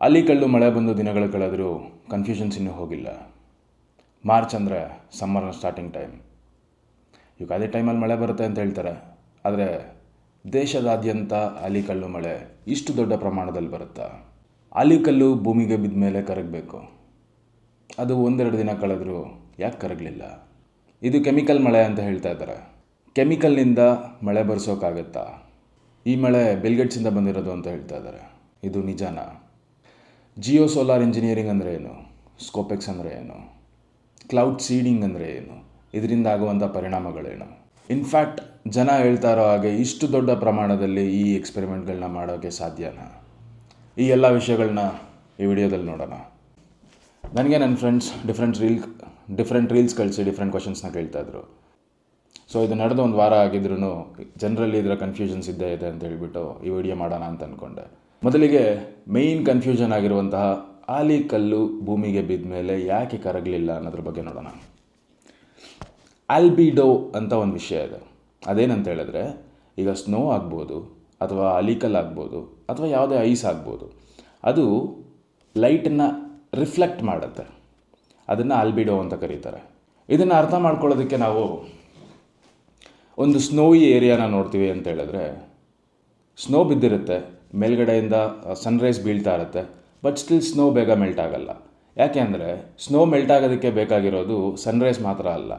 ಅಲ್ಲಿಕಲ್ಲು ಮಳೆ ಬಂದು ದಿನಗಳು ಕಳೆದರೂ ಕನ್ಫ್ಯೂಷನ್ಸ್ ಇನ್ನೂ ಹೋಗಿಲ್ಲ. ಮಾರ್ಚ್ ಅಂದರೆ ಸಮ್ಮರ್ನ ಸ್ಟಾರ್ಟಿಂಗ್ ಟೈಮ್. ಈಗ ಅದೇ ಟೈಮಲ್ಲಿ ಮಳೆ ಬರುತ್ತೆ ಅಂತ ಹೇಳ್ತಾರೆ. ಆದರೆ ದೇಶದಾದ್ಯಂತ ಆಲಿಕಲ್ಲು ಮಳೆ ಇಷ್ಟು ದೊಡ್ಡ ಪ್ರಮಾಣದಲ್ಲಿ ಬರುತ್ತಾ? ಆಲಿಕಲ್ಲು ಭೂಮಿಗೆ ಬಿದ್ದ ಮೇಲೆ ಕರಗಬೇಕು. ಅದು ಒಂದೆರಡು ದಿನ ಕಳೆದರೂ ಯಾಕೆ ಕರಗಲಿಲ್ಲ? ಇದು ಕೆಮಿಕಲ್ ಮಳೆ ಅಂತ ಹೇಳ್ತಾ ಇದ್ದಾರೆ. ಕೆಮಿಕಲ್ನಿಂದ ಮಳೆ ಬರ್ಸೋಕ್ಕಾಗತ್ತಾ? ಈ ಮಳೆ ಬಿಲ್ಗೇಟ್ಸಿಂದ ಬಂದಿರೋದು ಅಂತ ಹೇಳ್ತಾ ಇದ್ದಾರೆ. ಇದು ನಿಜಾನಾ? ಜಿಯೋ ಸೋಲಾರ್ ಇಂಜಿನಿಯರಿಂಗ್ ಅಂದರೆ ಏನು? ಸ್ಕೋಪೆಕ್ಸ್ ಅಂದರೆ ಏನು? ಕ್ಲೌಡ್ ಸೀಡಿಂಗ್ ಅಂದರೆ ಏನು? ಇದರಿಂದ ಆಗುವಂಥ ಪರಿಣಾಮಗಳೇನು? ಇನ್ಫ್ಯಾಕ್ಟ್ ಜನ ಹೇಳ್ತಾ ಇರೋ ಹಾಗೆ ಇಷ್ಟು ದೊಡ್ಡ ಪ್ರಮಾಣದಲ್ಲಿ ಈ ಎಕ್ಸ್ಪೆರಿಮೆಂಟ್ಗಳನ್ನ ಮಾಡೋಕ್ಕೆ ಸಾಧ್ಯನಾ? ಈ ಎಲ್ಲ ವಿಷಯಗಳನ್ನ ಈ ವಿಡಿಯೋದಲ್ಲಿ ನೋಡೋಣ. ನನಗೆ ನನ್ನ ಫ್ರೆಂಡ್ಸ್ ಡಿಫ್ರೆಂಟ್ ರೀಲ್ಸ್ ಕಳಿಸಿ ಡಿಫ್ರೆಂಟ್ ಕ್ವಶನ್ಸ್ನ ಕೇಳ್ತಾಯಿದ್ರು. ಸೊ ಇದು ನಡೆದು ಒಂದು ವಾರ ಆಗಿದ್ರೂ ಜನರಲ್ಲಿ ಇದರ ಕನ್ಫ್ಯೂಷನ್ಸ್ ಇದ್ದೇ ಇದೆ ಅಂತ ಹೇಳಿಬಿಟ್ಟು ಈ ವಿಡಿಯೋ ಮಾಡೋಣ ಅಂತ ಅಂದ್ಕೊಂಡೆ. ಮೊದಲಿಗೆ ಮೇಯ್ನ್ ಕನ್ಫ್ಯೂಷನ್ ಆಗಿರುವಂತಹ ಆಲಿಕಲ್ಲು ಭೂಮಿಗೆ ಬಿದ್ದ ಮೇಲೆ ಯಾಕೆ ಕರಗಲಿಲ್ಲ ಅನ್ನೋದ್ರ ಬಗ್ಗೆ ನೋಡೋಣ. ಆಲ್ಬಿಡೋ ಅಂತ ಒಂದು ವಿಷಯ ಇದೆ. ಅದೇನಂತ ಹೇಳಿದ್ರೆ, ಈಗ ಸ್ನೋ ಆಗ್ಬೋದು ಅಥವಾ ಆಲಿಕಲ್ ಆಗ್ಬೋದು ಅಥವಾ ಯಾವುದೇ ಐಸ್ ಆಗ್ಬೋದು, ಅದು ಲೈಟನ್ನು ರಿಫ್ಲೆಕ್ಟ್ ಮಾಡುತ್ತೆ. ಅದನ್ನು ಆಲ್ಬಿಡೋ ಅಂತ ಕರೀತಾರೆ. ಇದನ್ನು ಅರ್ಥ ಮಾಡ್ಕೊಳ್ಳೋದಕ್ಕೆ ನಾವು ಒಂದು ಸ್ನೋಯಿ ಏರಿಯಾನ ನೋಡ್ತೀವಿ ಅಂತ ಹೇಳಿದ್ರೆ, ಸ್ನೋ ಬಿದ್ದಿರುತ್ತೆ, ಮೇಲ್ಗಡೆಯಿಂದ ಸನ್ರೈಸ್ ಬೀಳ್ತಾ ಇರುತ್ತೆ, ಬಟ್ ಸ್ಟಿಲ್ ಸ್ನೋ ಬೇಗ ಮೆಲ್ಟ್ ಆಗಲ್ಲ. ಯಾಕೆ ಅಂದರೆ ಸ್ನೋ ಮೆಲ್ಟ್ ಆಗೋದಕ್ಕೆ ಬೇಕಾಗಿರೋದು ಸನ್ರೈಸ್ ಮಾತ್ರ ಅಲ್ಲ,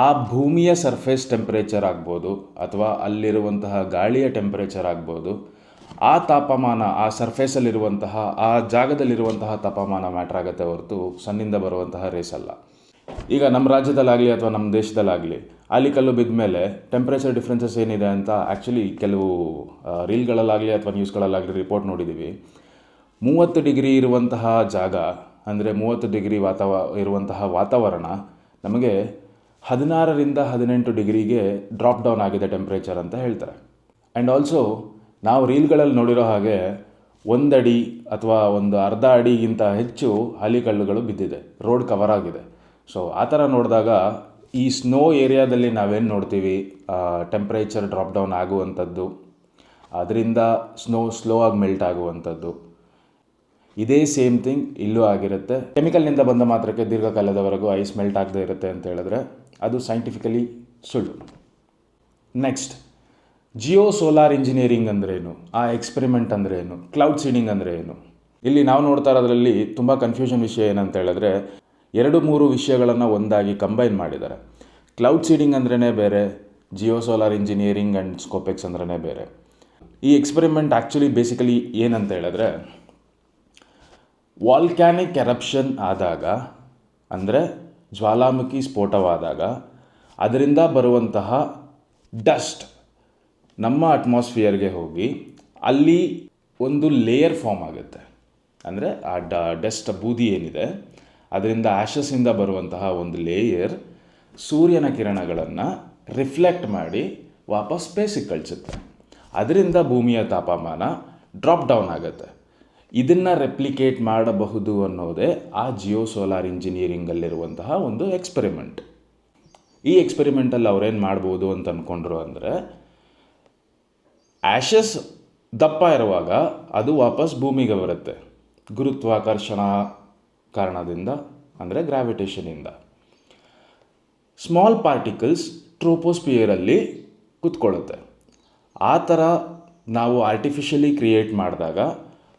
ಆ ಭೂಮಿಯ ಸರ್ಫೇಸ್ ಟೆಂಪ್ರೇಚರ್ ಆಗ್ಬೋದು ಅಥವಾ ಅಲ್ಲಿರುವಂತಹ ಗಾಳಿಯ ಟೆಂಪ್ರೇಚರ್ ಆಗ್ಬೋದು, ಆ ತಾಪಮಾನ, ಆ ಸರ್ಫೇಸಲ್ಲಿರುವಂತಹ ಆ ಜಾಗದಲ್ಲಿರುವಂತಹ ತಾಪಮಾನ ಮ್ಯಾಟ್ರ್ ಆಗುತ್ತೆ ಹೊರತು ಸನ್ನಿಂದ ಬರುವಂತಹ ರೇಸ್ ಅಲ್ಲ. ಈಗ ನಮ್ಮ ರಾಜ್ಯದಲ್ಲಾಗಲಿ ಅಥವಾ ನಮ್ಮ ದೇಶದಲ್ಲಾಗಲಿ ಆಲಿಕಲ್ಲು ಬಿದ್ದ ಮೇಲೆ ಟೆಂಪ್ರೇಚರ್ ಡಿಫ್ರೆನ್ಸಸ್ ಏನಿದೆ ಅಂತ ಆ್ಯಕ್ಚುಲಿ ಕೆಲವು ರೀಲ್ಗಳಲ್ಲಾಗಲಿ ಅಥವಾ ನ್ಯೂಸ್ಗಳಲ್ಲಾಗಲಿ ರಿಪೋರ್ಟ್ ನೋಡಿದ್ದೀವಿ. 30 ಡಿಗ್ರಿ ಇರುವಂತಹ ಜಾಗ, ಅಂದರೆ 30 ಡಿಗ್ರಿ ಇರುವಂತಹ ವಾತಾವರಣ ನಮಗೆ 16ರಿಂದ 18 ಡಿಗ್ರಿಗೆ ಡ್ರಾಪ್ ಡೌನ್ ಆಗಿದೆ ಟೆಂಪ್ರೇಚರ್ ಅಂತ ಹೇಳ್ತಾರೆ. ಆ್ಯಂಡ್ ಆಲ್ಸೋ ನಾವು ರೀಲ್ಗಳಲ್ಲಿ ನೋಡಿರೋ ಹಾಗೆ 1 ಅಡಿ ಅಥವಾ ಒಂದು ಅರ್ಧ ಅಡಿಗಿಂತ ಹೆಚ್ಚು ಆಲಿಕಲ್ಲುಗಳು ಬಿದ್ದಿದೆ, ರೋಡ್ ಕವರ್ ಆಗಿದೆ. ಸೊ ಆ ಥರ ನೋಡಿದಾಗ ಈ ಸ್ನೋ ಏರಿಯಾದಲ್ಲಿ ನಾವೇನು ನೋಡ್ತೀವಿ, ಟೆಂಪ್ರೇಚರ್ ಡ್ರಾಪ್ ಡೌನ್ ಆಗುವಂಥದ್ದು, ಅದರಿಂದ ಸ್ಲೋ ಆಗಿ ಮೆಲ್ಟ್ ಆಗುವಂಥದ್ದು, ಇದೇ ಸೇಮ್ ಥಿಂಗ್ ಇಲ್ಲೂ ಆಗಿರುತ್ತೆ. ಕೆಮಿಕಲ್ನಿಂದ ಬಂದ ಮಾತ್ರಕ್ಕೆ ದೀರ್ಘಕಾಲದವರೆಗೂ ಐಸ್ ಮೆಲ್ಟ್ ಆಗದೆ ಇರುತ್ತೆ ಅಂತ ಹೇಳಿದ್ರೆ ಅದು ಸೈಂಟಿಫಿಕಲಿ ಸುಳ್ಳು. ನೆಕ್ಸ್ಟ್, ಜಿಯೋ ಸೋಲಾರ್ ಇಂಜಿನಿಯರಿಂಗ್ ಅಂದ್ರೇನು, ಆ ಎಕ್ಸ್ಪೆರಿಮೆಂಟ್ ಅಂದ್ರೇನು, ಕ್ಲೌಡ್ ಸೀಡಿಂಗ್ ಅಂದರೆ ಏನು? ಇಲ್ಲಿ ನಾವು ನೋಡ್ತಾ ಇರೋದ್ರಲ್ಲಿ ತುಂಬ ಕನ್ಫ್ಯೂಷನ್ ವಿಷಯ ಏನಂತ ಹೇಳಿದ್ರೆ, 2-3 ವಿಷಯಗಳನ್ನು ಒಂದಾಗಿ ಕಂಬೈನ್ ಮಾಡಿದ್ದಾರೆ. ಕ್ಲೌಡ್ ಸೀಡಿಂಗ್ ಅಂದ್ರೇ ಬೇರೆ, ಜಿಯೋ ಸೋಲಾರ್ ಇಂಜಿನಿಯರಿಂಗ್ ಆ್ಯಂಡ್ ಸ್ಕೋಪೆಕ್ಸ್ ಅಂದ್ರೇ ಬೇರೆ. ಈ ಎಕ್ಸ್ಪೆರಿಮೆಂಟ್ ಆ್ಯಕ್ಚುಲಿ ಬೇಸಿಕಲಿ ಏನಂತ ಹೇಳಿದ್ರೆ, ವಾಲ್ಕ್ಯಾನಿಕ್ ಎರಪ್ಷನ್ ಆದಾಗ, ಅಂದರೆ ಜ್ವಾಲಾಮುಖಿ ಸ್ಫೋಟವಾದಾಗ ಅದರಿಂದ ಬರುವಂತಹ ಡಸ್ಟ್ ನಮ್ಮ ಅಟ್ಮಾಸ್ಫಿಯರ್ಗೆ ಹೋಗಿ ಅಲ್ಲಿ ಒಂದು ಲೇಯರ್ ಫಾರ್ಮ್ ಆಗುತ್ತೆ. ಅಂದರೆ ಆ ಡಸ್ಟ್ ಬೂದಿ ಏನಿದೆ ಅದರಿಂದ ಆ್ಯಶಸ್ಸಿಂದ ಬರುವಂತಹ ಒಂದು ಲೇಯರ್ ಸೂರ್ಯನ ಕಿರಣಗಳನ್ನು ರಿಫ್ಲೆಕ್ಟ್ ಮಾಡಿ ವಾಪಸ್ ಸ್ಪೇಸಿಗೆ ಕಳಿಸುತ್ತೆ. ಅದರಿಂದ ಭೂಮಿಯ ತಾಪಮಾನ ಡ್ರಾಪ್ ಡೌನ್ ಆಗುತ್ತೆ. ಇದನ್ನು ರೆಪ್ಲಿಕೇಟ್ ಮಾಡಬಹುದು ಅನ್ನೋದೇ ಆ ಜಿಯೋ ಸೋಲಾರ್ ಇಂಜಿನಿಯರಿಂಗಲ್ಲಿರುವಂತಹ ಒಂದು ಎಕ್ಸ್ಪೆರಿಮೆಂಟ್. ಈ ಎಕ್ಸ್ಪೆರಿಮೆಂಟಲ್ಲಿ ಅವ್ರೇನು ಮಾಡ್ಬೋದು ಅಂತ ಅಂದ್ಕೊಂಡ್ರು ಅಂದರೆ, ಆ್ಯಶಸ್ ದಪ್ಪ ಇರುವಾಗ ಅದು ವಾಪಸ್ ಭೂಮಿಗೆ ಬರುತ್ತೆ ಗುರುತ್ವಾಕರ್ಷಣ ಕಾರಣದಿಂದ, ಅಂದರೆ ಗ್ರಾವಿಟೇಷನಿಂದ. Small particles ಟ್ರೋಪೋಸ್ಪಿಯರಲ್ಲಿ ಕೂತ್ಕೊಳ್ಳುತ್ತೆ. ಆ ಥರ ನಾವು ಆರ್ಟಿಫಿಷಿಯಲಿ ಕ್ರಿಯೇಟ್ ಮಾಡಿದಾಗ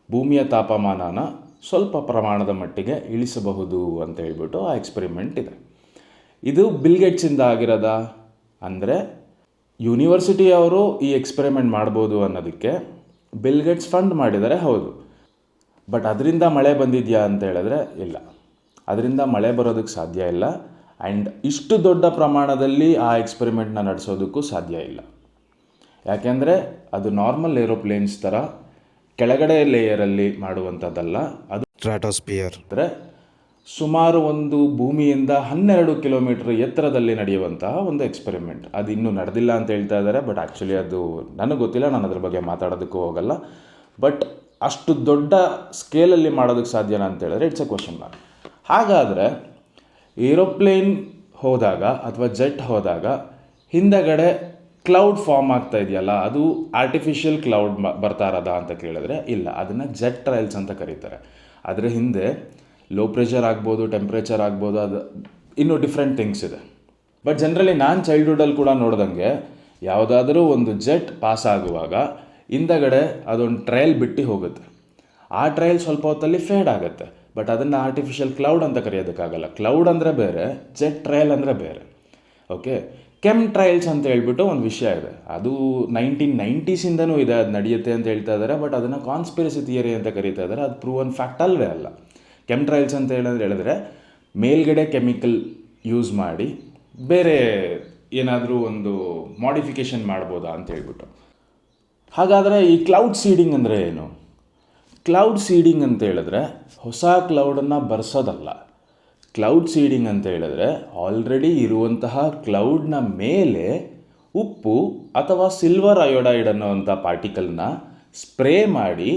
ಭೂಮಿಯ ತಾಪಮಾನನ ಸ್ವಲ್ಪ ಪ್ರಮಾಣದ ಮಟ್ಟಿಗೆ ಇಳಿಸಬಹುದು ಅಂತ ಹೇಳ್ಬಿಟ್ಟು ಆ ಎಕ್ಸ್ಪೆರಿಮೆಂಟ್ ಇದೆ. ಇದು ಬಿಲ್ಗೇಟ್ಸಿಂದ ಆಗಿರೋದ ಅಂದರೆ ಯೂನಿವರ್ಸಿಟಿಯವರು ಈ ಎಕ್ಸ್ಪೆರಿಮೆಂಟ್ ಮಾಡ್ಬೋದು ಅನ್ನೋದಕ್ಕೆ ಬಿಲ್ಗೇಟ್ಸ್ ಫಂಡ್ ಮಾಡಿದ್ದಾರೆ, ಹೌದು. ಬಟ್ ಅದರಿಂದ ಮಳೆ ಬಂದಿದೆಯಾ ಅಂತ ಹೇಳಿದ್ರೆ ಇಲ್ಲ, ಅದರಿಂದ ಮಳೆ ಬರೋದಕ್ಕೆ ಸಾಧ್ಯ ಇಲ್ಲ. ಆ್ಯಂಡ್ ಇಷ್ಟು ದೊಡ್ಡ ಪ್ರಮಾಣದಲ್ಲಿ ಆ ಎಕ್ಸ್ಪೆರಿಮೆಂಟ್ನ ನಡೆಸೋದಕ್ಕೂ ಸಾಧ್ಯ ಇಲ್ಲ. ಯಾಕೆಂದರೆ ಅದು ನಾರ್ಮಲ್ ಏರೋಪ್ಲೇನ್ಸ್ ಥರ ಕೆಳಗಡೆ ಲೇಯರಲ್ಲಿ ಮಾಡುವಂಥದ್ದಲ್ಲ. ಅದು ಸ್ಟ್ರಾಟೋಸ್ಪಿಯರ್ ಅಂದರೆ ಸುಮಾರು ಒಂದು ಭೂಮಿಯಿಂದ 12 ಕಿಲೋಮೀಟರ್ ಎತ್ತರದಲ್ಲಿ ನಡೆಯುವಂತಹ ಒಂದು ಎಕ್ಸ್ಪೆರಿಮೆಂಟ್. ಅದು ಇನ್ನೂ ನಡೆದಿಲ್ಲ ಅಂತ ಹೇಳ್ತಾ ಇದ್ದಾರೆ. ಬಟ್ ಆ್ಯಕ್ಚುಲಿ ಅದು ನನಗೆ ಗೊತ್ತಿಲ್ಲ, ನಾನು ಅದ್ರ ಬಗ್ಗೆ ಮಾತಾಡೋದಕ್ಕೂ ಹೋಗಲ್ಲ. ಬಟ್ ಅಷ್ಟು ದೊಡ್ಡ ಸ್ಕೇಲಲ್ಲಿ ಮಾಡೋದಕ್ಕೆ ಸಾಧ್ಯನಾ ಅಂತ ಹೇಳಿದ್ರೆ ಇಟ್ಸ್ ಎ ಕ್ವಶನ್ ಮಾರ್ಕ್. ಹಾಗಾದರೆ ಏರೋಪ್ಲೇನ್ ಹೋದಾಗ ಅಥವಾ ಜೆಟ್ ಹೋದಾಗ ಹಿಂದಗಡೆ ಕ್ಲೌಡ್ ಫಾರ್ಮ್ ಆಗ್ತಾ ಇದೆಯಲ್ಲ, ಅದು ಆರ್ಟಿಫಿಷಿಯಲ್ ಕ್ಲೌಡ್ ಬರ್ತಾ ಇರೋದಾ ಅಂತ ಕೇಳಿದ್ರೆ ಇಲ್ಲ, ಅದನ್ನು ಜೆಟ್ ಟ್ರಯಲ್ಸ್ ಅಂತ ಕರೀತಾರೆ. ಅದರ ಹಿಂದೆ ಲೋ ಪ್ರೆಷರ್ ಆಗ್ಬೋದು, ಟೆಂಪ್ರೇಚರ್ ಆಗ್ಬೋದು, ಅದು ಇನ್ನೂ ಡಿಫ್ರೆಂಟ್ ಥಿಂಗ್ಸ್ ಇದೆ. ಬಟ್ ಜನರಲಿ ನಾನು ಚೈಲ್ಡ್ಹುಡ್ಡಲ್ಲಿ ಕೂಡ ನೋಡ್ದಂಗೆ ಯಾವುದಾದ್ರೂ ಒಂದು ಜೆಟ್ ಪಾಸ್ ಆಗುವಾಗ ಹಿಂದಗಡೆ ಅದೊಂದು ಟ್ರಯಲ್ ಬಿಟ್ಟು ಹೋಗುತ್ತೆ. ಆ ಟ್ರಯಲ್ ಸ್ವಲ್ಪ ಹೊತ್ತಲ್ಲಿ ಫೇಡ್ ಆಗುತ್ತೆ. ಬಟ್ ಅದನ್ನು ಆರ್ಟಿಫಿಷಿಯಲ್ ಕ್ಲೌಡ್ ಅಂತ ಕರೆಯೋದಕ್ಕಾಗಲ್ಲ. ಕ್ಲೌಡ್ ಅಂದರೆ ಬೇರೆ, ಜೆಟ್ ಟ್ರಯಲ್ ಅಂದರೆ ಬೇರೆ. ಓಕೆ, ಕೆಮ್ ಟ್ರಯಲ್ಸ್ ಅಂತ ಹೇಳ್ಬಿಟ್ಟು ಒಂದು ವಿಷಯ ಇದೆ. ಅದು 1990s ಇದೆ, ಅದು ನಡೆಯುತ್ತೆ ಅಂತ ಹೇಳ್ತಾ ಇದ್ದಾರೆ. ಬಟ್ ಅದನ್ನು ಕಾನ್ಸ್ಪಿರಸಿ ಥಿಯರಿ ಅಂತ ಕರೀತಾ ಇದ್ದಾರೆ. ಅದು ಪ್ರೂವನ್ ಫ್ಯಾಕ್ಟ್ ಅಲ್ವೇ ಅಲ್ಲ. ಕೆಮ್ ಟ್ರಯಲ್ಸ್ ಅಂತ ಹೇಳಿದ್ರೆ ಮೇಲ್ಗಡೆ ಕೆಮಿಕಲ್ ಯೂಸ್ ಮಾಡಿ ಬೇರೆ ಏನಾದರೂ ಒಂದು ಮಾಡಿಫಿಕೇಷನ್ ಮಾಡ್ಬೋದಾ ಅಂತ ಹೇಳ್ಬಿಟ್ಟು. ಹಾಗಾದರೆ ಈ ಕ್ಲೌಡ್ ಸೀಡಿಂಗ್ ಅಂದರೆ ಏನು? ಕ್ಲೌಡ್ ಸೀಡಿಂಗ್ ಅಂತ ಹೇಳಿದ್ರೆ ಹೊಸ ಕ್ಲೌಡನ್ನು ಬರ್ಸೋದಲ್ಲ. ಕ್ಲೌಡ್ ಸೀಡಿಂಗ್ ಅಂತ ಹೇಳಿದ್ರೆ ಆಲ್ರೆಡಿ ಇರುವಂತಹ ಕ್ಲೌಡ್ನ ಮೇಲೆ ಉಪ್ಪು ಅಥವಾ ಸಿಲ್ವರ್ ಅಯೋಡೈಡ್ ಅನ್ನೋವಂಥ ಪಾರ್ಟಿಕಲ್ನ ಸ್ಪ್ರೇ ಮಾಡಿ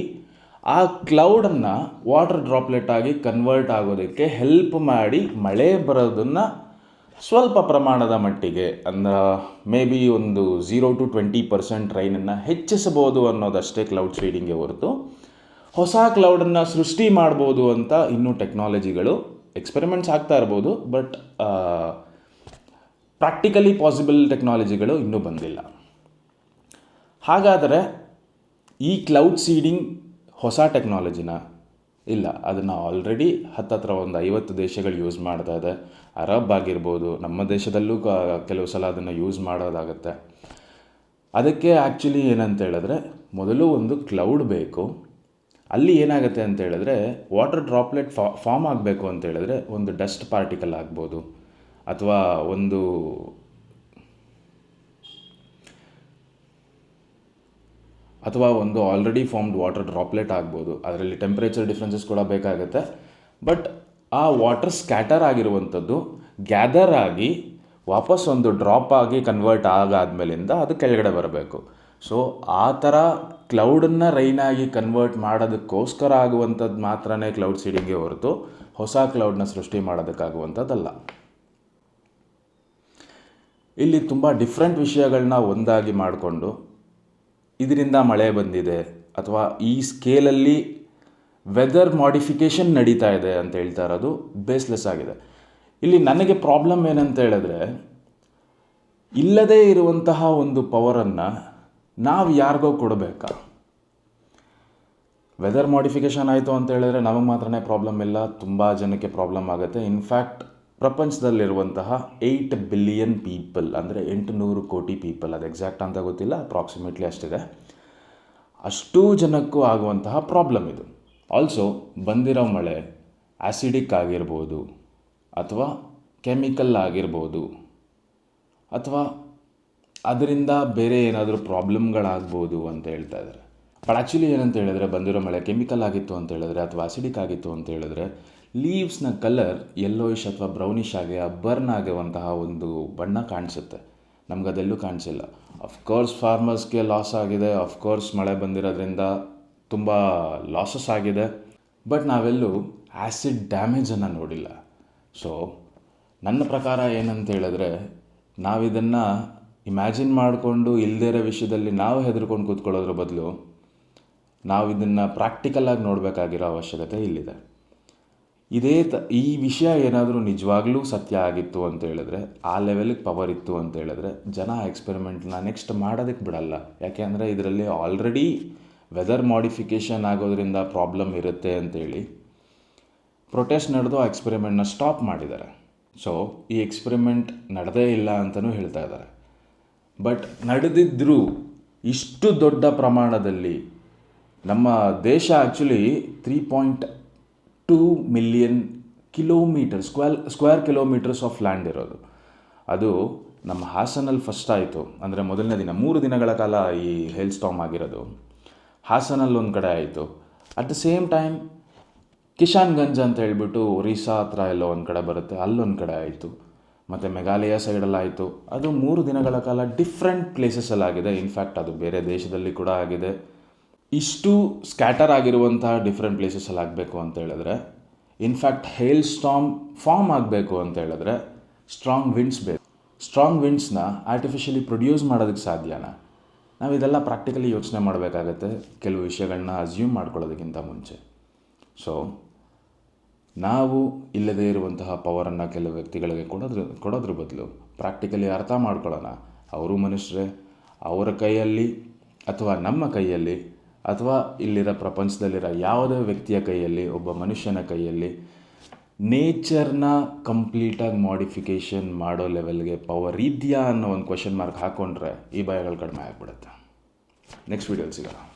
ಆ ಕ್ಲೌಡನ್ನು ವಾಟರ್ ಡ್ರಾಪ್ಲೆಟ್ ಆಗಿ ಕನ್ವರ್ಟ್ ಆಗೋದಕ್ಕೆ ಹೆಲ್ಪ್ ಮಾಡಿ ಮಳೆ ಬರೋದನ್ನು ಸ್ವಲ್ಪ ಪ್ರಮಾಣದ ಮಟ್ಟಿಗೆ ಅಂದ್ರೆ ಮೇ ಬಿ ಒಂದು 0 to 20% ರೈನನ್ನು ಹೆಚ್ಚಿಸಬಹುದು ಅನ್ನೋದಷ್ಟೇ ಕ್ಲೌಡ್ ಸೀಡಿಂಗ್ಗೆ ಹೊರತು ಹೊಸ ಕ್ಲೌಡನ್ನು ಸೃಷ್ಟಿ ಮಾಡ್ಬೋದು ಅಂತ ಇನ್ನೂ ಟೆಕ್ನಾಲಜಿಗಳು ಎಕ್ಸ್ಪೆರಿಮೆಂಟ್ಸ್ ಆಗ್ತಾ ಇರ್ಬೋದು. ಬಟ್ ಪ್ರಾಕ್ಟಿಕಲಿ ಪಾಸಿಬಲ್ ಟೆಕ್ನಾಲಜಿಗಳು ಇನ್ನೂ ಬಂದಿಲ್ಲ. ಹಾಗಾದರೆ ಈ ಕ್ಲೌಡ್ ಸೀಡಿಂಗ್ ಹೊಸ ಟೆಕ್ನಾಲಜಿನ? ಇಲ್ಲ, ಅದನ್ನು ಆಲ್ರೆಡಿ ಹತ್ತತ್ರ ಒಂದು 50 ದೇಶಗಳು ಯೂಸ್ ಮಾಡ್ತಾ ಇದೆ. ಅರಬ್ ಆಗಿರ್ಬೋದು, ನಮ್ಮ ದೇಶದಲ್ಲೂ ಕೆಲವು ಸಲ ಅದನ್ನು ಯೂಸ್ ಮಾಡೋದಾಗುತ್ತೆ. ಅದಕ್ಕೆ ಆ್ಯಕ್ಚುಲಿ ಏನಂತ ಹೇಳಿದ್ರೆ ಮೊದಲು ಒಂದು ಕ್ಲೌಡ್ ಬೇಕು. ಅಲ್ಲಿ ಏನಾಗುತ್ತೆ ಅಂತ ಹೇಳಿದ್ರೆ ವಾಟರ್ ಡ್ರಾಪ್ಲೆಟ್ ಫಾರ್ಮ್ ಆಗಬೇಕು ಅಂತ ಹೇಳಿದ್ರೆ ಒಂದು ಡಸ್ಟ್ ಪಾರ್ಟಿಕಲ್ ಆಗ್ಬೋದು, ಅಥವಾ ಒಂದು ಆಲ್ರೆಡಿ ಫಾರ್ಮ್ಡ್ ವಾಟರ್ ಡ್ರಾಪ್ಲೆಟ್ ಆಗ್ಬೋದು. ಅದರಲ್ಲಿ ಟೆಂಪ್ರೇಚರ್ ಡಿಫ್ರೆನ್ಸಸ್ ಕೂಡ ಬೇಕಾಗುತ್ತೆ. ಬಟ್ ಆ ವಾಟರ್ ಸ್ಕ್ಯಾಟರ್ ಆಗಿರುವಂಥದ್ದು ಗ್ಯಾದರ್ ಆಗಿ ವಾಪಸ್ ಒಂದು ಡ್ರಾಪ್ ಆಗಿ ಕನ್ವರ್ಟ್ ಆಗಾದ್ಮೇಲಿಂದ ಅದು ಕೆಳಗಡೆ ಬರಬೇಕು. ಸೊ ಆ ಥರ ಕ್ಲೌಡನ್ನು ರೈನಾಗಿ ಕನ್ವರ್ಟ್ ಮಾಡೋದಕ್ಕೋಸ್ಕರ ಆಗುವಂಥದ್ದು ಮಾತ್ರನೇ ಕ್ಲೌಡ್ ಸೀಡಿಂಗ್ಗೆ ಹೊರತು ಹೊಸ ಕ್ಲೌಡ್ನ ಸೃಷ್ಟಿ ಮಾಡೋದಕ್ಕಾಗುವಂಥದ್ದಲ್ಲ. ಇಲ್ಲಿ ತುಂಬ ಡಿಫ್ರೆಂಟ್ ವಿಷಯಗಳನ್ನ ಒಂದಾಗಿ ಮಾಡಿಕೊಂಡು ಇದರಿಂದ ಮಳೆ ಬಂದಿದೆ ಅಥವಾ ಈ ಸ್ಕೇಲಲ್ಲಿ ವೆದರ್ ಮಾಡಿಫಿಕೇಷನ್ ನಡೀತಾ ಇದೆ ಅಂತ ಹೇಳ್ತಾ ಇರೋದು ಬೇಸ್ಲೆಸ್ ಆಗಿದೆ. ಇಲ್ಲಿ ನನಗೆ ಪ್ರಾಬ್ಲಮ್ ಏನಂತ ಹೇಳಿದ್ರೆ, ಇಲ್ಲದೇ ಇರುವಂತಹ ಒಂದು ಪವರನ್ನು ನಾವು ಯಾರಿಗೋ ಕೊಡಬೇಕಾ? ವೆದರ್ ಮಾಡಿಫಿಕೇಷನ್ ಆಯಿತು ಅಂತ ಹೇಳಿದ್ರೆ ನಮಗೆ ಮಾತ್ರನೇ ಪ್ರಾಬ್ಲಮ್ ಇಲ್ಲ, ತುಂಬ ಜನಕ್ಕೆ ಪ್ರಾಬ್ಲಮ್ ಆಗುತ್ತೆ. ಇನ್ಫ್ಯಾಕ್ಟ್ ಪ್ರಪಂಚದಲ್ಲಿರುವಂತಹ 8 ಬಿಲಿಯನ್ ಪೀಪಲ್, ಅಂದರೆ 800 ಕೋಟಿ ಪೀಪಲ್, ಅದು ಎಕ್ಸಾಕ್ಟ್ ಅಂತ ಗೊತ್ತಿಲ್ಲ, ಅಪ್ರಾಕ್ಸಿಮೇಟ್ಲಿ ಅಷ್ಟಿದೆ, ಅಷ್ಟೂ ಜನಕ್ಕೂ ಆಗುವಂತಹ ಪ್ರಾಬ್ಲಮ್ ಇದು. ಆಲ್ಸೋ ಬಂದಿರೋ ಮಳೆ ಆ್ಯಸಿಡಿಕ್ ಆಗಿರ್ಬೋದು, ಅಥವಾ ಕೆಮಿಕಲ್ ಆಗಿರ್ಬೋದು, ಅಥವಾ ಅದರಿಂದ ಬೇರೆ ಏನಾದರೂ ಪ್ರಾಬ್ಲಮ್ಗಳಾಗ್ಬೋದು ಅಂತ ಹೇಳ್ತಾ ಇದ್ದಾರೆ. ಬಟ್ ಆ್ಯಕ್ಚುಲಿ ಏನಂತ ಹೇಳಿದ್ರೆ ಬಂದಿರೋ ಮಳೆ ಕೆಮಿಕಲ್ ಆಗಿತ್ತು ಅಂತ ಹೇಳಿದ್ರೆ ಅಥವಾ ಆ್ಯಸಿಡಿಕ್ ಆಗಿತ್ತು ಅಂತ ಹೇಳಿದ್ರೆ ಲೀವ್ಸ್ನ ಕಲರ್ ಯೆಲ್ಲೋಯಿಶ್ ಅಥವಾ ಬ್ರೌನಿಶ್ ಆಗಿ ಬರ್ನ್ ಆಗುವಂತಹ ಒಂದು ಬಣ್ಣ ಕಾಣಿಸುತ್ತೆ. ನಮಗದೆಲ್ಲೂ ಕಾಣಿಸಿಲ್ಲ. ಅಫ್ಕೋರ್ಸ್ ಫಾರ್ಮರ್ಸ್ಗೆ ಲಾಸ್ ಆಗಿದೆ, ಅಫ್ಕೋರ್ಸ್ ಮಳೆ ಬಂದಿರೋದ್ರಿಂದ ತುಂಬ ಲಾಸಸ್ ಆಗಿದೆ. ಬಟ್ ನಾವೆಲ್ಲೂ ಆ್ಯಸಿಡ್ ಡ್ಯಾಮೇಜನ್ನು ನೋಡಿಲ್ಲ. ಸೊ ನನ್ನ ಪ್ರಕಾರ ಏನಂತ ಹೇಳಿದ್ರೆ ನಾವಿದನ್ನು ಇಮ್ಯಾಜಿನ್ ಮಾಡಿಕೊಂಡು ಇಲ್ಲದೇ ಇರೋ ವಿಷಯದಲ್ಲಿ ನಾವು ಹೆದರ್ಕೊಂಡು ಕೂತ್ಕೊಳ್ಳೋದ್ರ ಬದಲು ನಾವು ಇದನ್ನು ಪ್ರಾಕ್ಟಿಕಲಾಗಿ ನೋಡಬೇಕಾಗಿರೋ ಅವಶ್ಯಕತೆ ಇಲ್ಲಿದೆ. ಈ ವಿಷಯ ಏನಾದರೂ ನಿಜವಾಗ್ಲೂ ಸತ್ಯ ಆಗಿತ್ತು ಅಂತ ಹೇಳಿದ್ರೆ, ಆ ಲೆವೆಲಿಗೆ ಪವರ್ ಇತ್ತು ಅಂತ ಹೇಳಿದ್ರೆ ಜನ ಎಕ್ಸ್ಪೆರಿಮೆಂಟ್ನ ನೆಕ್ಸ್ಟ್ ಮಾಡೋದಕ್ಕೆ ಬಿಡಲ್ಲ. ಯಾಕೆ ಅಂದರೆ ಇದರಲ್ಲಿ ಆಲ್ರೆಡಿ ವೆದರ್ ಮಾಡಿಫಿಕೇಷನ್ ಆಗೋದ್ರಿಂದ ಪ್ರಾಬ್ಲಮ್ ಇರುತ್ತೆ ಅಂತೇಳಿ ಪ್ರೊಟೆಸ್ಟ್ ನಡೆದು ಆ ಎಕ್ಸ್ಪೆರಿಮೆಂಟ್ನ ಸ್ಟಾಪ್ ಮಾಡಿದ್ದಾರೆ. ಸೊ ಈ ಎಕ್ಸ್ಪೆರಿಮೆಂಟ್ ನಡೆದೇ ಇಲ್ಲ ಅಂತಲೂ ಹೇಳ್ತಾ ಇದ್ದಾರೆ. ಬಟ್ ನಡೆದಿದ್ದರೂ ಇಷ್ಟು ದೊಡ್ಡ ಪ್ರಮಾಣದಲ್ಲಿ ನಮ್ಮ ದೇಶ actually 3.2 million kilometre square kilometres of land ಇರೋದು. ಅದು ನಮ್ಮ ಹಾಸನಲ್ಲಿ ಫಸ್ಟ್ ಆಯಿತು. ಅಂದರೆ ಮೊದಲನೇ ದಿನ 3 ದಿನಗಳ ಕಾಲ ಈ ಹೇಲ್ ಸ್ಟಾರ್ಮ್ ಆಗಿರೋದು ಹಾಸನಲ್ಲಿ ಒಂದು ಕಡೆ ಆಯಿತು. ಅಟ್ ದ ಸೇಮ್ ಟೈಮ್ ಕಿಶಾನ್ಗಂಜ್ ಅಂತ ಹೇಳ್ಬಿಟ್ಟು ಒರಿಸ್ಸಾ ಹತ್ರ ಎಲ್ಲೋ ಒಂದು ಕಡೆ ಬರುತ್ತೆ, ಅಲ್ಲೊಂದು ಕಡೆ ಆಯಿತು. ಮತ್ತು ಮೇಘಾಲಯ ಸೈಡಲ್ಲಾಯಿತು. ಅದು 3 ದಿನಗಳ ಕಾಲ ಡಿಫ್ರೆಂಟ್ ಪ್ಲೇಸಸ್ಸಲ್ಲಾಗಿದೆ. ಇನ್ಫ್ಯಾಕ್ಟ್ ಅದು ಬೇರೆ ದೇಶದಲ್ಲಿ ಕೂಡ ಆಗಿದೆ. ಇಷ್ಟು ಸ್ಕ್ಯಾಟರ್ ಆಗಿರುವಂತಹ ಡಿಫ್ರೆಂಟ್ ಪ್ಲೇಸಸ್ಸಲ್ಲಿ ಆಗಬೇಕು ಅಂತ ಹೇಳಿದ್ರೆ, ಇನ್ಫ್ಯಾಕ್ಟ್ ಹೇಲ್ ಸ್ಟಾರ್ಮ್ ಫಾರ್ಮ್ ಆಗಬೇಕು ಅಂತ ಹೇಳಿದ್ರೆ ಸ್ಟ್ರಾಂಗ್ ವಿಂಡ್ಸ್ ಬೇಕು. ಸ್ಟ್ರಾಂಗ್ ವಿಂಡ್ಸ್ನ ಆರ್ಟಿಫಿಷಿಯಲಿ ಪ್ರೊಡ್ಯೂಸ್ ಮಾಡೋದಕ್ಕೆ ಸಾಧ್ಯನಾ? ನಾವು ಇದೆಲ್ಲ ಪ್ರಾಕ್ಟಿಕಲಿ ಯೋಚನೆ ಮಾಡಬೇಕಾಗತ್ತೆ ಕೆಲವು ವಿಷಯಗಳನ್ನ ಅಸ್ಯೂಮ್ ಮಾಡ್ಕೊಳ್ಳೋದಕ್ಕಿಂತ ಮುಂಚೆ. ಸೊ ನಾವು ಇಲ್ಲದೇ ಇರುವಂತಹ ಪವರನ್ನು ಕೆಲವು ವ್ಯಕ್ತಿಗಳಿಗೆ ಕೊಡೋದ್ರ ಬದಲು ಪ್ರಾಕ್ಟಿಕಲಿ ಅರ್ಥ ಮಾಡ್ಕೊಳ್ಳೋಣ. ಅವರು ಮನುಷ್ಯರೇ, ಅವರ ಕೈಯಲ್ಲಿ ಅಥವಾ ನಮ್ಮ ಕೈಯಲ್ಲಿ ಅಥವಾ ಇಲ್ಲಿರೋ ಪ್ರಪಂಚದಲ್ಲಿರೋ ಯಾವುದೇ ವ್ಯಕ್ತಿಯ ಕೈಯಲ್ಲಿ, ಒಬ್ಬ ಮನುಷ್ಯನ ಕೈಯಲ್ಲಿ ನೇಚರ್ನ ಕಂಪ್ಲೀಟಾಗಿ ಮಾಡಿಫಿಕೇಷನ್ ಮಾಡೋ ಲೆವೆಲ್ಗೆ ಪವರ್ ಇದೆಯಾ ಅನ್ನೋ ಒಂದು ಕ್ವೆಶ್ಚನ್ ಮಾರ್ಕ್ ಹಾಕ್ಕೊಂಡ್ರೆ ಈ ಭಯಗಳು ಕಡಿಮೆ ಆಗಿಬಿಡುತ್ತೆ. ನೆಕ್ಸ್ಟ್ ವೀಡಿಯೋಲಿ ಸಿಗೋಣ.